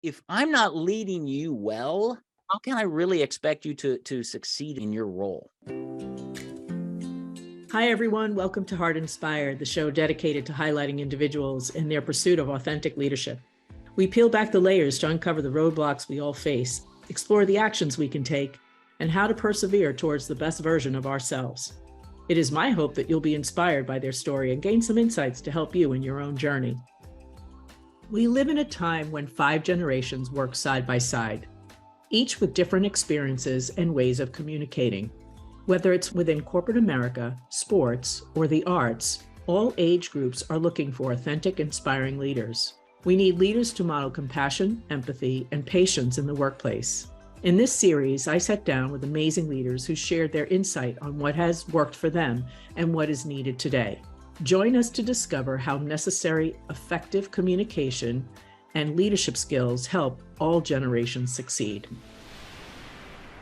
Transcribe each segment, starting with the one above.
if I'm not leading you well, how can I really expect you to succeed in your role? Hi, everyone. Welcome to Hart Inspired, the show dedicated to highlighting individuals in their pursuit of authentic leadership. We peel back the layers to uncover the roadblocks we all face, explore the actions we can take, and how to persevere towards the best version of ourselves. It is my hope that you'll be inspired by their story and gain some insights to help you in your own journey. We live in a time when 5 generations work side by side, each with different experiences and ways of communicating. Whether it's within corporate America, sports, or the arts, all age groups are looking for authentic, inspiring leaders. We need leaders to model compassion, empathy, and patience in the workplace. In this series, I sat down with amazing leaders who shared their insight on what has worked for them and what is needed today. Join us to discover how necessary, effective communication and leadership skills help all generations succeed.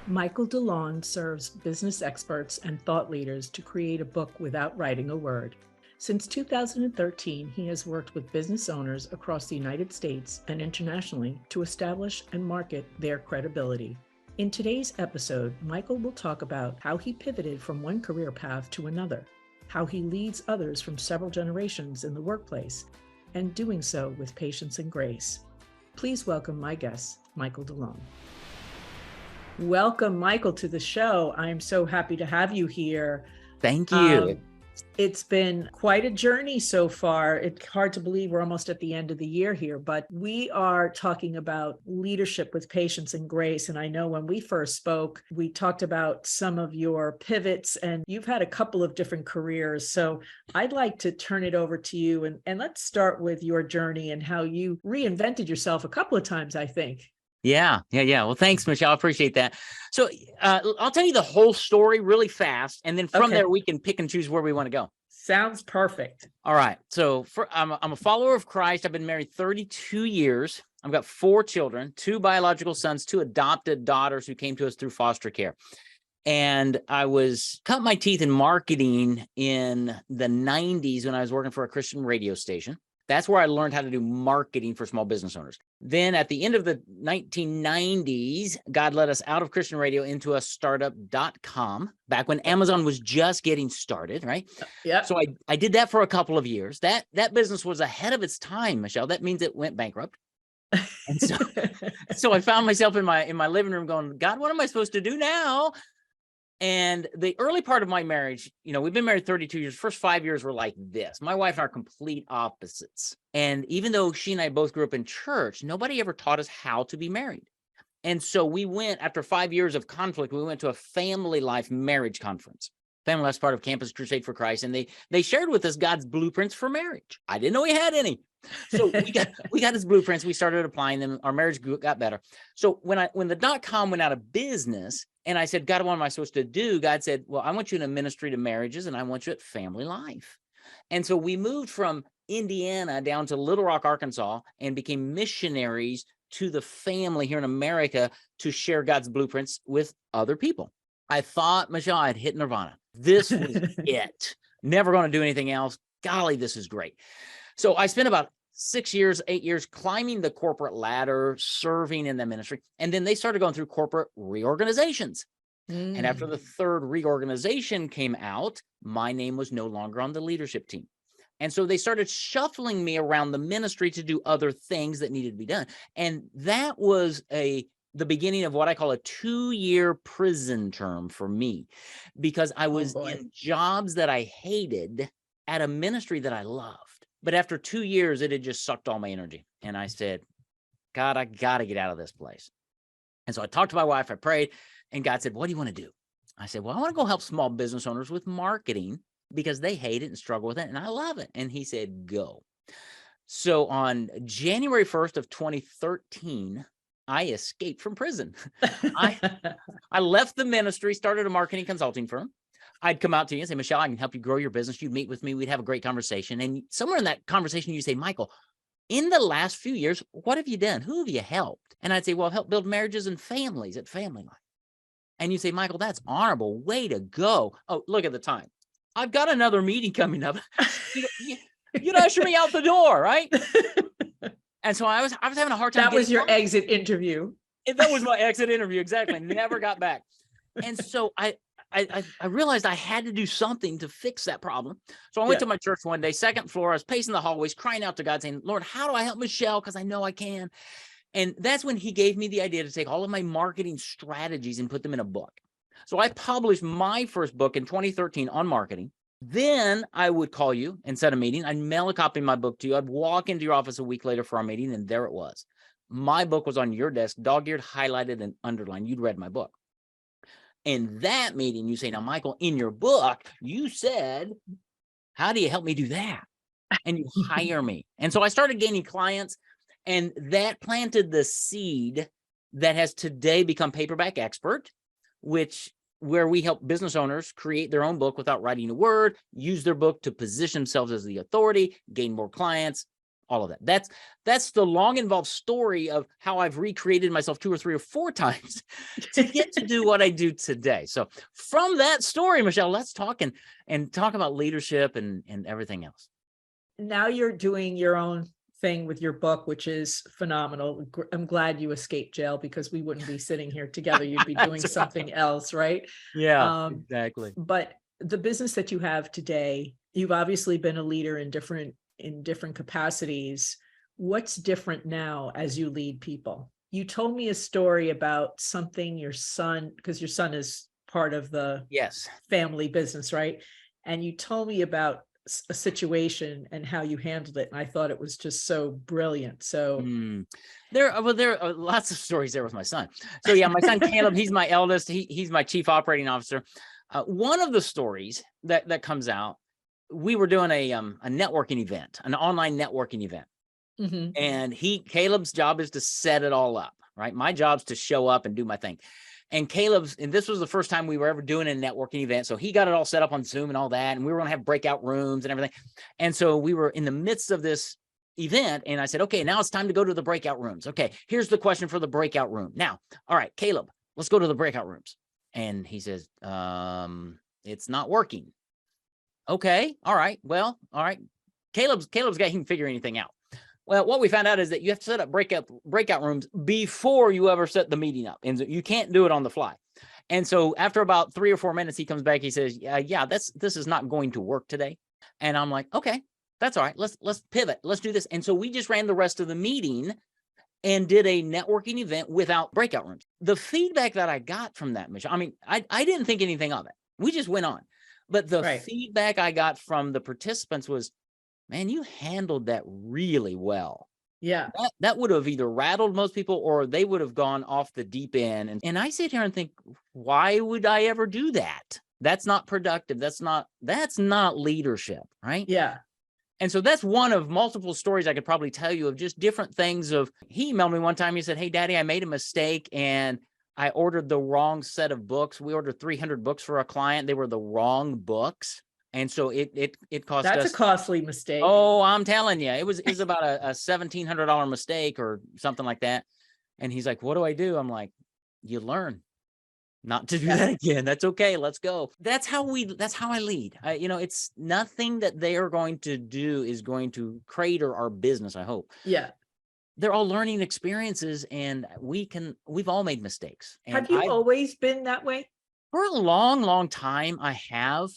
Michael Delon serves business experts and thought leaders to create a book without writing a word. Since 2013, he has worked with business owners across the United States and internationally to establish and market their credibility. In today's episode, Michael will talk about how he pivoted from one career path to another, how he leads others from several generations in the workplace, and doing so with patience and grace. Please welcome my guest, Michael Delon. Welcome, Michael, to the show. I'm so happy to have you here. Thank you. It's been quite a journey so far. It's hard to believe we're almost at the end of the year here, but we are talking about leadership with patience and grace. And I know when we first spoke, we talked about some of your pivots, and you've had a couple of different careers. So I'd like to turn it over to you, and let's start with your journey and how you reinvented yourself a couple of times, I think. Yeah. Well, thanks, Michelle. I appreciate that. So I'll tell you the whole story really fast, and then from there we can pick and choose where we want to go. Sounds perfect. All right. So I'm a follower of Christ. I've been married 32 years. I've got 4 children, 2 biological sons, 2 adopted daughters who came to us through foster care. And I cut my teeth in marketing in the 90s when I was working for a Christian radio station. That's where I learned how to do marketing for small business owners. Then at the end of the 1990s, God led us out of Christian radio into a startup.com back when Amazon was just getting started, right? Yeah. So I did that for a couple of years. That business was ahead of its time, Michelle. That means it went bankrupt. And so I found myself in my living room going, God, what am I supposed to do now? And the early part of my marriage, we've been married 32 years. First 5 years were like this. My wife and I are complete opposites. And even though she and I both grew up in church, nobody ever taught us how to be married. And so we went, after 5 years of conflict, we went to a family life marriage conference. Family Life's part of Campus Crusade for Christ. And they shared with us God's blueprints for marriage. I didn't know he had any. So we got his blueprints. We started applying them. Our marriage got better. So when the .com went out of business, and I said, God, what am I supposed to do? God said, well, I want you in a ministry to marriages, and I want you at Family Life. And so we moved from Indiana down to Little Rock, Arkansas, and became missionaries to the family here in America to share God's blueprints with other people. I thought, Michelle, I'd hit nirvana. This was it. Never going to do anything else. Golly, this is great. So I spent about 6 years, 8 years climbing the corporate ladder, serving in the ministry. And then they started going through corporate reorganizations. And after the 3rd reorganization came out, my name was no longer on the leadership team. And so they started shuffling me around the ministry to do other things that needed to be done. And that was the beginning of what I call a 2-year prison term for me, because I was in jobs that I hated at a ministry that I loved. But after 2 years, it had just sucked all my energy. And I said, God, I got to get out of this place. And so I talked to my wife, I prayed, and God said, what do you want to do? I said, well, I want to go help small business owners with marketing because they hate it and struggle with it. And I love it. And he said, go. So on January 1st of 2013, I escaped from prison. I left the ministry, started a marketing consulting firm. I'd come out to you and say, Michelle, I can help you grow your business. You'd meet with me. We'd have a great conversation. And somewhere in that conversation, you say, Michael, in the last few years, what have you done? Who have you helped? And I'd say, well, I've helped build marriages and families at Family Life. And you say, Michael, that's honorable. Way to go. Oh, look at the time. I've got another meeting coming up. You'd usher me out the door, right? And so I was having a hard time That was getting your clients. exit interview. And that was my exit interview. Exactly. Never got back. And so I realized I had to do something to fix that problem. So I went Yeah. to my church one day, second floor. I was pacing the hallways, crying out to God, saying, Lord, how do I help Michelle? Because I know I can. And that's when he gave me the idea to take all of my marketing strategies and put them in a book. So I published my first book in 2013 on marketing. Then I would call you and set a meeting. I'd mail a copy of my book to you. I'd walk into your office a week later for our meeting, and there it was. My book was on your desk, dog-eared, highlighted, and underlined. You'd read my book. In that meeting, you say, now, Michael, in your book, you said, how do you help me do that? And you hire me. And so I started gaining clients, and that planted the seed that has today become Paperback Expert, where we help business owners create their own book without writing a word, use their book to position themselves as the authority, gain more clients, all of that. That's the long involved story of how I've recreated myself 2 or 3 or 4 times to get to do what I do today. So from that story, Michelle, let's talk and talk about leadership and everything else. Now you're doing your own thing with your book, which is phenomenal. I'm glad you escaped jail, because we wouldn't be sitting here together. You'd be doing something else, right? Yeah, exactly. But the business that you have today, you've obviously been a leader in different capacities. What's different now as you lead people? You told me a story about something your son, because your son is part of the family business, right? And you told me about a situation and how you handled it, and I thought it was just so brilliant. So there are lots of stories there with my son. So yeah, my son Caleb, he's my eldest. He's my chief operating officer. One of the stories that comes out, we were doing a networking event, an online networking event, and Caleb's job is to set it all up, right? My job's to show up and do my thing. And this was the first time we were ever doing a networking event. So he got it all set up on Zoom and all that. And we were going to have breakout rooms and everything. And so we were in the midst of this event. And I said, okay, now it's time to go to the breakout rooms. Okay, here's the question for the breakout room. Now, all right, Caleb, let's go to the breakout rooms. And he says, it's not working. Okay, all right. Well, all right. Caleb's got, he can figure anything out. Well, what we found out is that you have to set up breakout rooms before you ever set the meeting up, and you can't do it on the fly. And so after about 3 or 4 minutes, he comes back. He says, "Yeah, this is not going to work today." And I'm like, "Okay, that's all right. Let's pivot. Let's do this." And so we just ran the rest of the meeting and did a networking event without breakout rooms. The feedback that I got from that, Michelle, I mean, I didn't think anything of it. We just went on, but the feedback I got from the participants was, man, you handled that really well. Yeah. That would have either rattled most people or they would have gone off the deep end. And I sit here and think, why would I ever do that? That's not productive. That's not leadership, right? Yeah. And so that's one of multiple stories I could probably tell you of just different things. He emailed me one time. He said, "Hey, Daddy, I made a mistake and I ordered the wrong set of books. We ordered 300 books for a client. They were the wrong books. And so it cost us." That's a costly mistake. Oh, I'm telling you, it was about a $1,700 mistake or something like that. And he's like, "What do I do?" I'm like, "You learn not to do that again. That's okay. Let's go." That's how I lead. It's nothing that they are going to do is going to crater our business, I hope. Yeah. They're all learning experiences, and we've all made mistakes. And have you always been that way? For a long, long time, I have.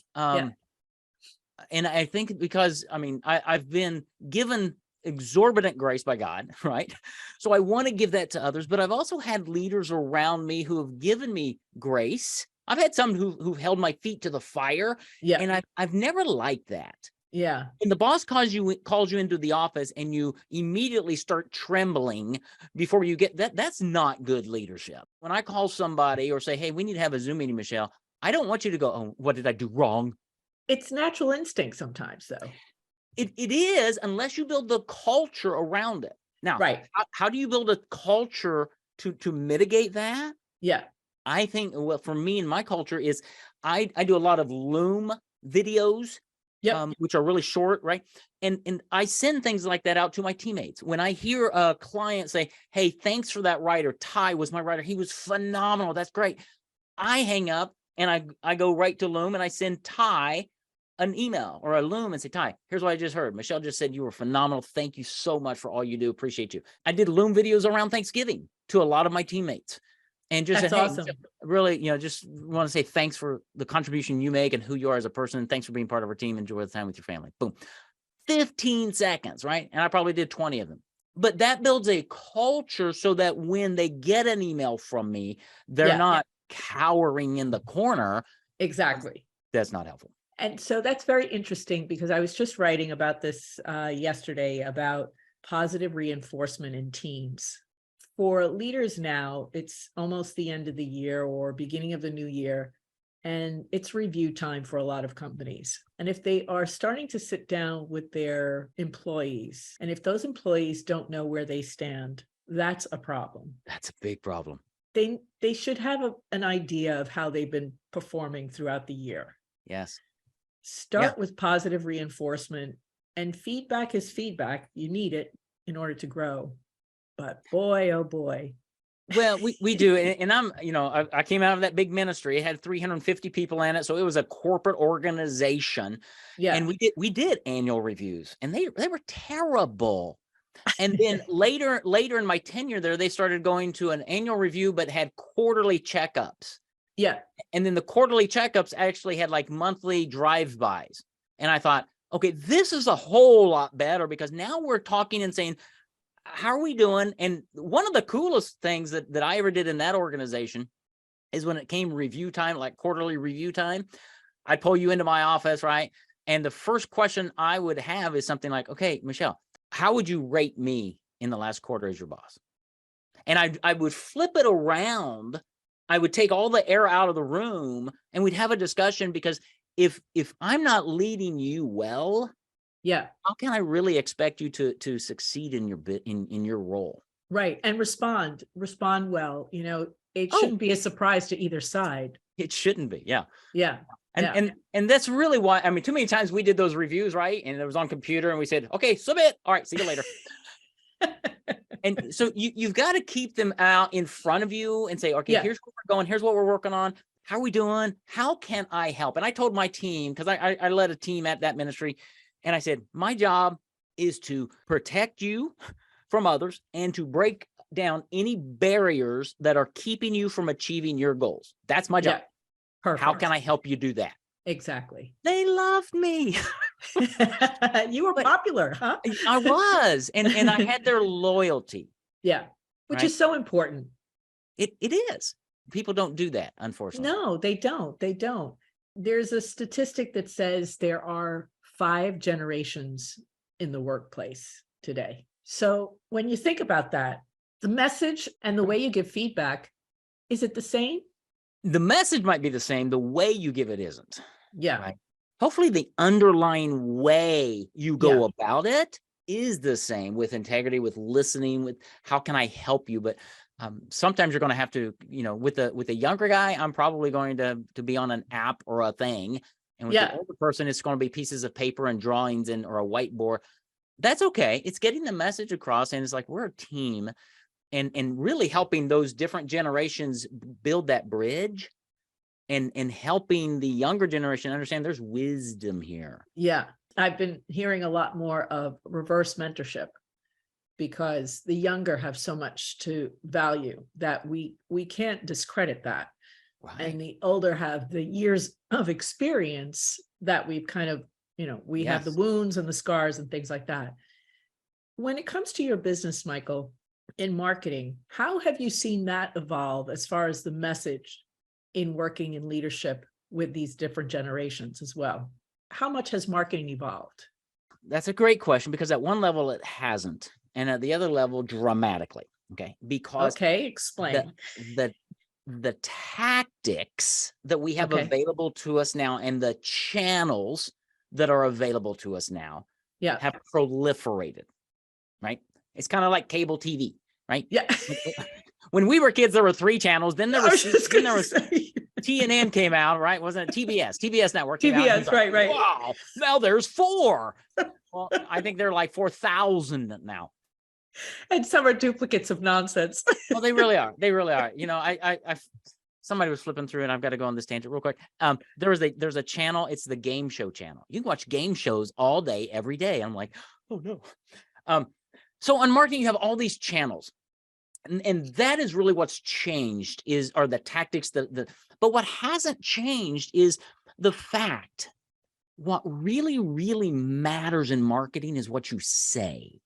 And I think because, I've been given exorbitant grace by God, right? So I want to give that to others, but I've also had leaders around me who have given me grace. I've had some who've held my feet to the fire, and I've never liked that. Yeah. And the boss calls you into the office and you immediately start trembling before you get that. That's not good leadership. When I call somebody or say, "Hey, we need to have a Zoom meeting, Michelle," I don't want you to go, "Oh, what did I do wrong?" It's natural instinct sometimes, though. It is, unless you build the culture around it. Now, how do you build a culture to mitigate that? Yeah. I think, well, for me and my culture is I do a lot of Loom videos, which are really short, right? And I send things like that out to my teammates. When I hear a client say, "Hey, thanks for that writer. Ty was my writer. He was phenomenal. That's great." I hang up and I go right to Loom and I send Ty an email or a Loom and say, Ty, here's what I just heard. Michelle just said you were phenomenal. Thank you so much for all you do. Appreciate you. I did Loom videos around Thanksgiving to a lot of my teammates and just That's said, hey, awesome. really, just want to say thanks for the contribution you make and who you are as a person. Thanks for being part of our team. Enjoy the time with your family. Boom. 15 seconds, right? And I probably did 20 of them. But that builds a culture so that when they get an email from me, they're not cowering in the corner. Exactly. That's not helpful. And so that's very interesting because I was just writing about this yesterday about positive reinforcement in teams. For leaders now, it's almost the end of the year or beginning of the new year, and it's review time for a lot of companies. And if they are starting to sit down with their employees, and if those employees don't know where they stand, that's a problem. That's a big problem. They should have an idea of how they've been performing throughout the year. Yes. Start with positive reinforcement, and feedback is feedback. You need it in order to grow. But boy, oh boy. Well, we do. And I'm, I came out of that big ministry. It had 350 people in it. So it was a corporate organization. Yeah. And we did annual reviews and they were terrible. And then later in my tenure there, they started going to an annual review, but had quarterly checkups. Yeah. And then the quarterly checkups actually had like monthly drive-bys. And I thought, okay, this is a whole lot better because now we're talking and saying, how are we doing? And one of the coolest things that I ever did in that organization is when it came review time, like quarterly review time, I'd pull you into my office, right? And the first question I would have is something like, okay, Michelle, how would you rate me in the last quarter as your boss? And I would flip it around. I would take all the air out of the room and we'd have a discussion because if I'm not leading you well, how can I really expect you to succeed in your in your role? Right. And respond well. It shouldn't be a surprise to either side. It shouldn't be. Yeah. Yeah. And that's really why, I mean, too many times we did those reviews, right? And it was on computer and we said, okay, submit. All right, see you later. And so you've got to keep them out in front of you and say, okay, here's where we're going. Here's what we're working on. How are we doing? How can I help? And I told my team, because I led a team at that ministry. And I said, my job is to protect you from others and to break down any barriers that are keeping you from achieving your goals. That's my job. Perfect. How can I help you do that? Exactly. They loved me. You were popular, huh? I was. And I had their loyalty. Yeah. Which is so important. It is. People don't do that, unfortunately. No, they don't. They don't. There's a statistic that says there are 5 generations in the workplace today. So when you think about that, the message and the way you give feedback, is it the same? The message might be the same. The way you give it isn't. Yeah. Right? Hopefully the underlying way you go about it is the same, with integrity, with listening, with how can I help you? But sometimes you're going to have to, with a younger guy, I'm probably going to be on an app or a thing. And with the older person, it's going to be pieces of paper and drawings or a whiteboard. That's okay. It's getting the message across. And it's like, we're a team, and really helping those different generations build that bridge and helping the younger generation understand there's wisdom here. Yeah. I've been hearing a lot more of reverse mentorship because the younger have so much to value that we can't discredit that. Right. And the older have the years of experience that we've kind of, we have the wounds and the scars and things like that. When it comes to your business, Michael, in marketing, how have you seen that evolve as far as the message in working in leadership with these different generations as well? How much has marketing evolved? That's a great question, because at one level it hasn't, and at the other level dramatically. Okay. Because explain. The tactics that we have available to us now and the channels that are available to us now have proliferated, right? It's kind of like cable TV, right? Yeah. When we were kids, there were 3 channels. Then there was TNN came out, right? Wasn't it TBS network? TBS, right. Wow, now there's 4. Well, I think there are like 4,000 now. And some are duplicates of nonsense. Well, they really are. They really are. somebody was flipping through, and I've got to go on this tangent real quick. There's a channel. It's the game show channel. You can watch game shows all day, every day. I'm like, oh no. So on marketing, you have all these channels. And that is really what's changed are the tactics but what hasn't changed is the fact what really, really matters in marketing is what you say.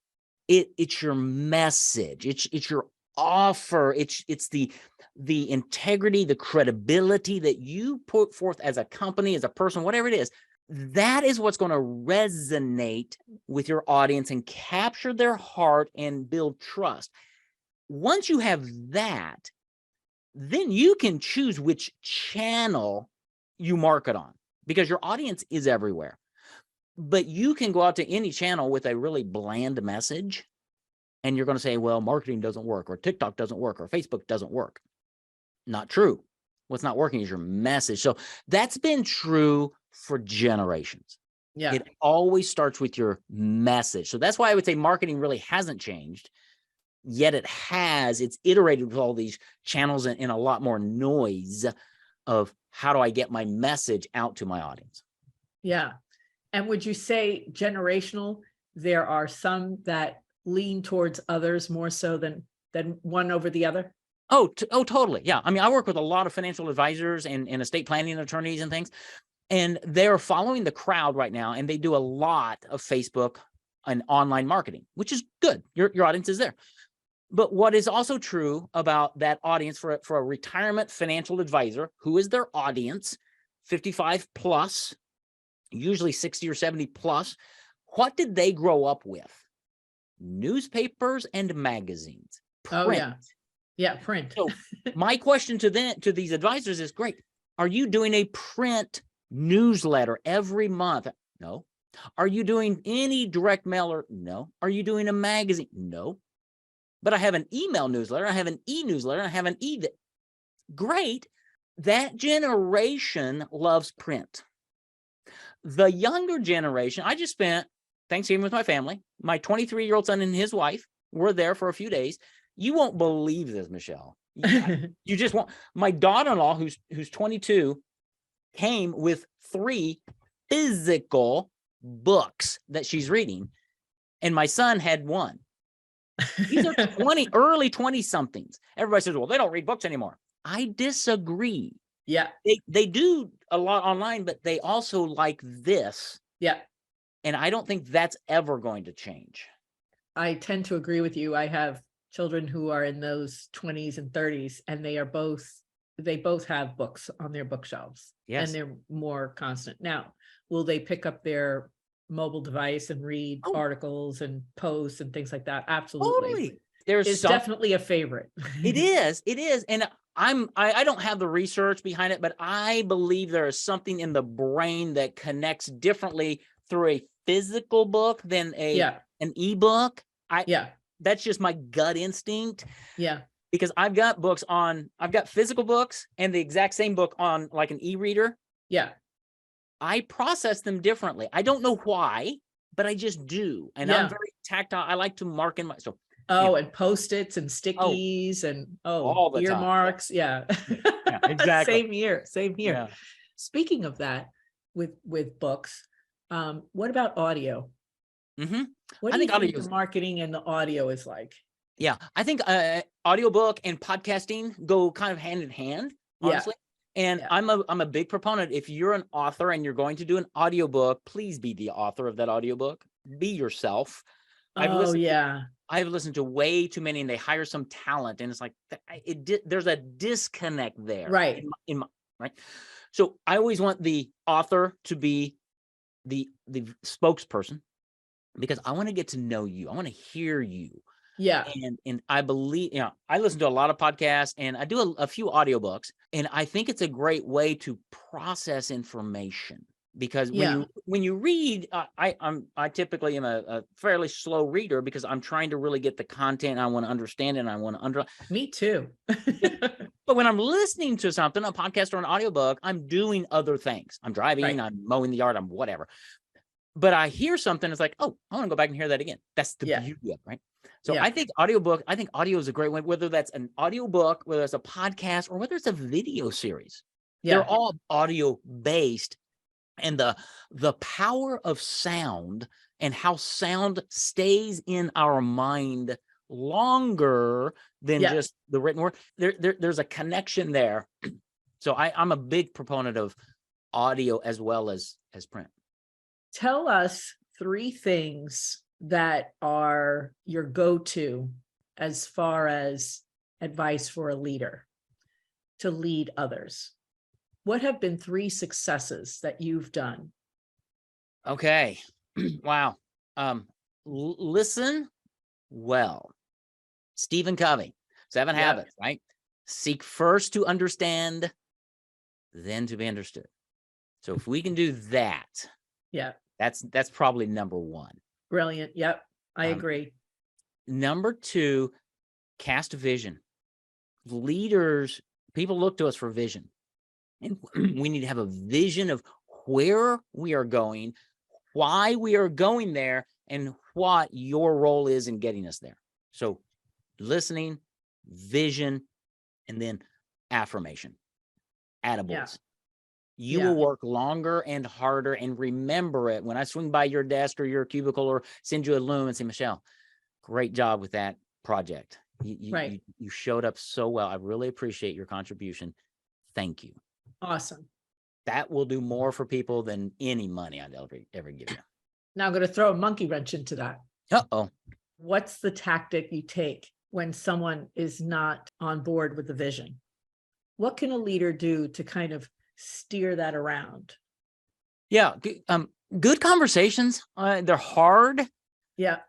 It's your message. It's your offer. It's the integrity, the credibility that you put forth as a company, as a person, whatever it is. That is what's going to resonate with your audience and capture their heart and build trust. Once you have that, then you can choose which channel you market on because your audience is everywhere. But you can go out to any channel with a really bland message and you're going to say, well, marketing doesn't work, or TikTok doesn't work, or Facebook doesn't work. Not true. What's not working is your message. So that's been true for generations. Yeah. It always starts with your message. So that's why I would say marketing really hasn't changed. Yet it's iterated with all these channels and a lot more noise of how do I get my message out to my audience? Yeah. And would you say generational, there are some that lean towards others more so than one over the other? Oh, totally. Yeah. I mean, I work with a lot of financial advisors and estate planning attorneys and things, and they're following the crowd right now. And they do a lot of Facebook and online marketing, which is good. Your audience is there. But what is also true about that audience for a retirement financial advisor, who is their audience, 55 plus, usually 60 or 70 plus, what did they grow up with? Newspapers and magazines. Print. Oh, yeah. Yeah, print. So my question to these advisors is, great. Are you doing a print newsletter every month? No. Are you doing any direct mailer? No. Are you doing a magazine? No. But I have an email newsletter, I have an e-newsletter, I have an Great. That generation loves print. The younger generation, I just spent Thanksgiving with my family. My 23-year-old son and his wife were there for a few days. You won't believe this, Michelle. You just won't. My daughter-in-law, who's 22, came with 3 physical books that she's reading, and my son had 1. These are early 20-somethings. Everybody says, well, they don't read books anymore. I disagree. Yeah. They do a lot online, but they also like this. Yeah. And I don't think that's ever going to change. I tend to agree with you. I have children who are in those 20s and 30s, and they both have books on their bookshelves. Yes. And they're more constant. Now, will they pick up their mobile device and read articles and posts and things like that? Absolutely. Totally. It's definitely a favorite. It is. And I don't have the research behind it, but I believe there is something in the brain that connects differently through a physical book than an ebook. That's just my gut instinct. Yeah. Because I've got physical books and the exact same book on like an e-reader. Yeah. I process them differently. I don't know why, but I just do. And I'm very tactile. I like to mark in and Post-its and stickies and all the earmarks. time. Yeah. Yeah, exactly. Same here. Yeah. Speaking of that, with books, what about audio? Mm-hmm. What do you think the marketing and the audio is like? Yeah, I think audiobook and podcasting go kind of hand in hand, honestly. And I'm a big proponent. If you're an author and you're going to do an audiobook, please be the author of that audiobook. Be yourself. I've listened to way too many, and they hire some talent, and it's like there's a disconnect there, right? Right. So I always want the author to be the spokesperson, because I want to get to know you. I want to hear you. Yeah. And I believe, I listen to a lot of podcasts, and I do a few audiobooks, and I think it's a great way to process information, because when you read, I typically am a fairly slow reader, because I'm trying to really get the content. I want to understand it, and I want to underline. Me too. But when I'm listening to something, a podcast or an audiobook, I'm doing other things. I'm driving, I'm mowing the yard, I'm whatever. but I hear something, it's like, oh, I want to go back and hear that again. That's the beauty of it, right? So Yeah. I think audio is a great one, whether that's an audio book, whether it's a podcast, or whether it's a video series. Yeah. They're all audio based. And the power of sound and how sound stays in our mind longer than just the written word. There's a connection there. So I'm a big proponent of audio as well as print. Tell us 3 things that are your go-to as far as advice for a leader to lead others. What have been 3 successes that you've done? Okay. Wow. Listen well. Stephen Covey, 7 Habits, right? Seek first to understand, then to be understood. So if we can do that, that's probably number 1. Brilliant. Yep. I agree. Number 2, cast a vision. Leaders, people look to us for vision. And we need to have a vision of where we are going, why we are going there, and what your role is in getting us there. So listening, vision, and then affirmation. Attaboys. You will work longer and harder, and remember it when I swing by your desk or your cubicle or send you a loom and say, Michelle, great job with that project. You showed up so well. I really appreciate your contribution. Thank you. Awesome. That will do more for people than any money I'd ever give you. Now I'm going to throw a monkey wrench into that. Uh-oh. What's the tactic you take when someone is not on board with the vision? What can a leader do to kind of steer that around? Yeah. Good conversations. They're hard. Yeah.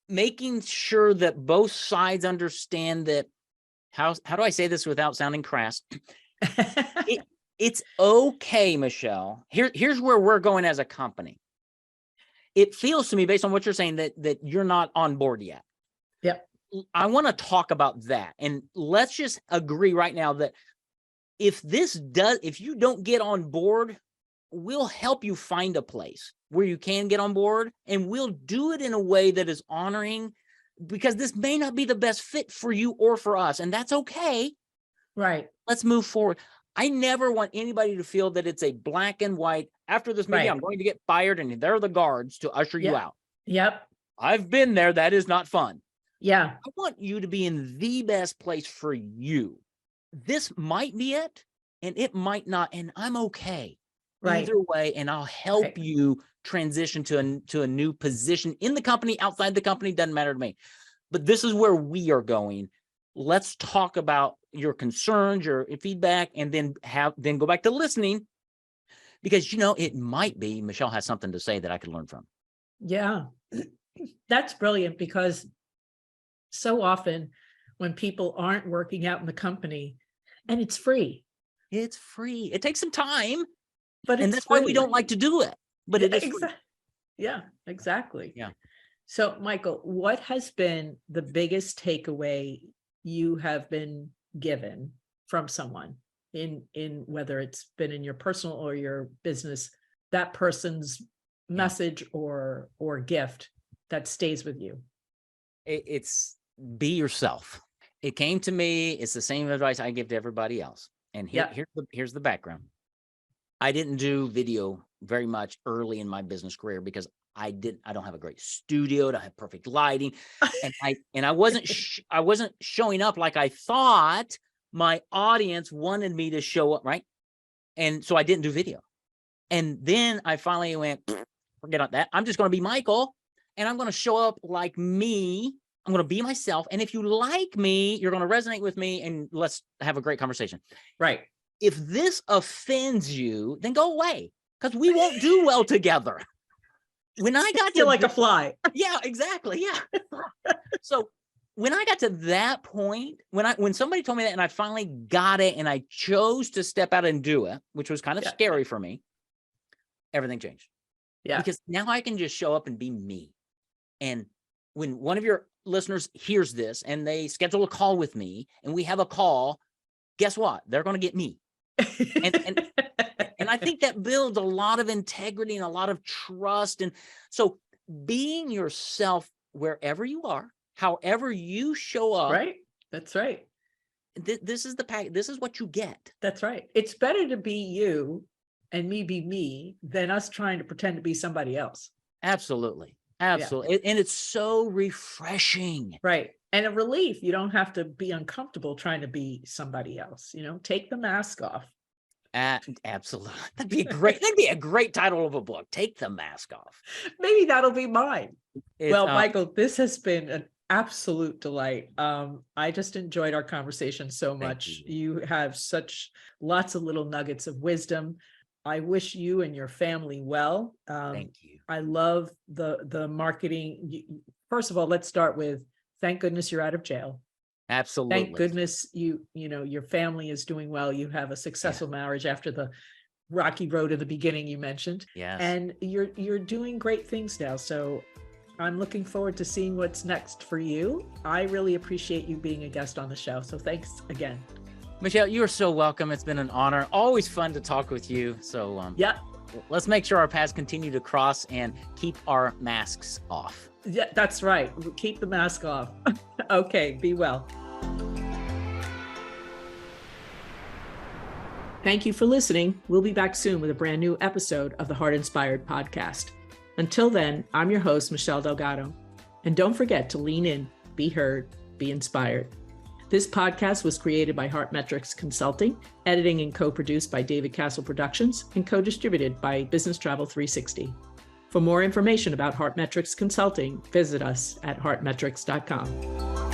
Making sure that both sides understand that, how do I say this without sounding crass? It's okay, Michelle. Here's where we're going as a company. It feels to me, based on what you're saying, that you're not on board yet. Yep. I want to talk about that. And let's just agree right now that if you don't get on board, we'll help you find a place where you can get on board, and we'll do it in a way that is honoring, because this may not be the best fit for you or for us, and that's okay. Right. Let's move forward. I never want anybody to feel that it's a black and white, after this meeting, I'm going to get fired and there are the guards to usher you out. Yep. I've been there. That is not fun. Yeah. I want you to be in the best place for you. This might be it, and it might not, and I'm okay. Either way, and I'll help you transition to a new position in the company, outside the company, doesn't matter to me. But this is where we are going. Let's talk about your concerns, your feedback, and then go back to listening, because it might be Michelle has something to say that I could learn from. Yeah. That's brilliant, because so often when people aren't working out in the company, and it's free. It's free. It takes some time, and that's why we don't like to do it. But it is free. Yeah, exactly. Yeah. So, Michael, what has been the biggest takeaway you have been given from someone in whether it's been in your personal or your business, that person's message or gift that stays with you? It's be yourself. It came to me. It's the same advice I give to everybody else. And here's the background. I didn't do video very much early in my business career because I don't have a great studio to have perfect lighting. And I wasn't showing up like I thought my audience wanted me to show up, right? And so I didn't do video. And then I finally went, forget about that. I'm just going to be Michael, and I'm going to show up like me. I'm going to be myself. And if you like me, you're going to resonate with me, and let's have a great conversation. Right. If this offends you, then go away, because we won't do well together. When I got to like a fly. Yeah, exactly. Yeah. So when I got to that point, when somebody told me that and I finally got it and I chose to step out and do it, which was kind of scary for me, everything changed. Yeah. Because now I can just show up and be me. And when one of your listeners hears this and they schedule a call with me and we have a call, guess what? They're going to get me. And And I think that builds a lot of integrity and a lot of trust. And so being yourself wherever you are, however you show up. Right. That's right. This is the pack. This is what you get. That's right. It's better to be you and me be me than us trying to pretend to be somebody else. Absolutely. Absolutely. And it's so refreshing. Right. And a relief. You don't have to be uncomfortable trying to be somebody else. Take the mask off. Absolutely. That'd be a great title of a book. Take the mask off. Maybe that'll be mine. Well, Michael, this has been an absolute delight. I just enjoyed our conversation so much. You have lots of little nuggets of wisdom. I wish you and your family well. Thank you. I love the marketing. First of all, let's start with thank goodness you're out of jail. Absolutely. Thank goodness your family is doing well. You have a successful marriage after the rocky road at the beginning you mentioned. Yes. And you're doing great things now. So I'm looking forward to seeing what's next for you. I really appreciate you being a guest on the show. So thanks again. Michelle, you are so welcome. It's been an honor. Always fun to talk with you. So let's make sure our paths continue to cross and keep our masks off. Yeah, that's right. Keep the mask off. Okay, be well. Thank you for listening. We'll be back soon with a brand new episode of the Hart Inspired podcast. Until then, I'm your host, Michelle Delgado. And don't forget to lean in, be heard, be inspired. This podcast was created by Hart Metrics Consulting, editing and co-produced by David Castle Productions, and co-distributed by Business Travel 360. For more information about Hart Metrics Consulting, visit us at hartmetrics.com.